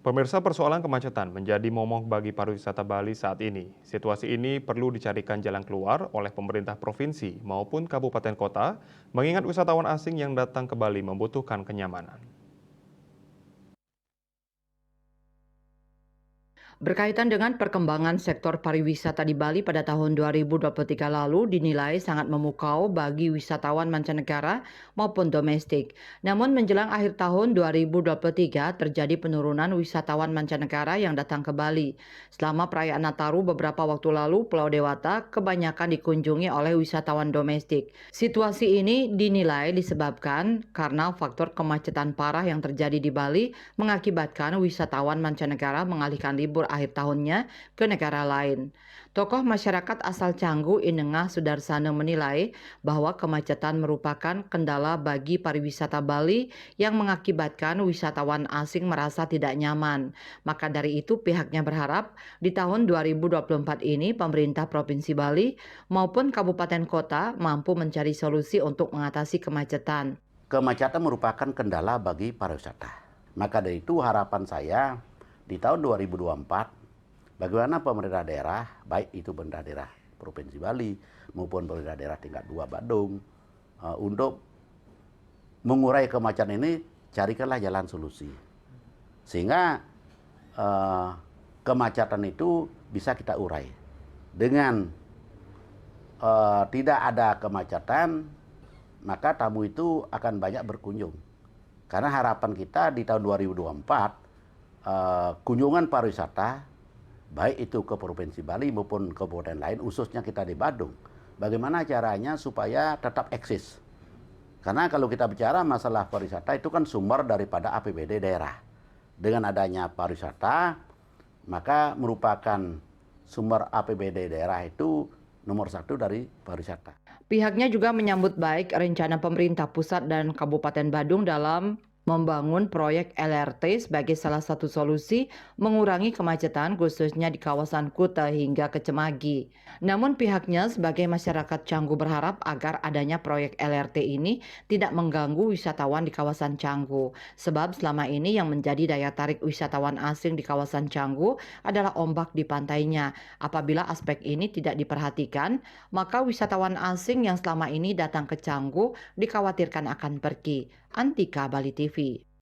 Pemirsa, persoalan kemacetan menjadi momok bagi pariwisata Bali saat ini. Situasi ini perlu dicarikan jalan keluar oleh pemerintah provinsi maupun kabupaten kota, mengingat wisatawan asing yang datang ke Bali membutuhkan kenyamanan. Berkaitan dengan perkembangan sektor pariwisata di Bali pada tahun 2023 lalu dinilai sangat memukau bagi wisatawan mancanegara maupun domestik. Namun menjelang akhir tahun 2023 terjadi penurunan wisatawan mancanegara yang datang ke Bali. Selama perayaan Nataru beberapa waktu lalu, Pulau Dewata kebanyakan dikunjungi oleh wisatawan domestik. Situasi ini dinilai disebabkan karena faktor kemacetan parah yang terjadi di Bali mengakibatkan wisatawan mancanegara mengalihkan libur akhir tahunnya ke negara lain. Tokoh masyarakat asal Canggu, Inengah Sudarsana menilai bahwa kemacetan merupakan kendala bagi pariwisata Bali yang mengakibatkan wisatawan asing merasa tidak nyaman. Maka dari itu pihaknya berharap di tahun 2024 ini pemerintah Provinsi Bali maupun kabupaten kota mampu mencari solusi untuk mengatasi kemacetan. Kemacetan merupakan kendala bagi pariwisata. Maka dari itu harapan saya di tahun 2024, bagaimana pemerintah daerah, baik itu pemerintah daerah Provinsi Bali maupun pemerintah daerah tingkat 2 Badung, untuk mengurai kemacetan ini, carikanlah jalan solusi. Sehingga kemacetan itu bisa kita urai. Dengan tidak ada kemacetan, maka tamu itu akan banyak berkunjung. Karena harapan kita di tahun 2024, kunjungan pariwisata, baik itu ke Provinsi Bali maupun kabupaten lain, khususnya kita di Badung, bagaimana caranya supaya tetap eksis. Karena kalau kita bicara masalah pariwisata itu kan sumber daripada APBD daerah. Dengan adanya pariwisata, maka merupakan sumber APBD daerah itu nomor satu dari pariwisata. Pihaknya juga menyambut baik rencana pemerintah pusat dan Kabupaten Badung dalam membangun proyek LRT sebagai salah satu solusi mengurangi kemacetan khususnya di kawasan Kuta hingga ke Cemagi. Namun pihaknya sebagai masyarakat Canggu berharap agar adanya proyek LRT ini tidak mengganggu wisatawan di kawasan Canggu. Sebab selama ini yang menjadi daya tarik wisatawan asing di kawasan Canggu adalah ombak di pantainya. Apabila aspek ini tidak diperhatikan, maka wisatawan asing yang selama ini datang ke Canggu dikhawatirkan akan pergi. Antika, Bali TV.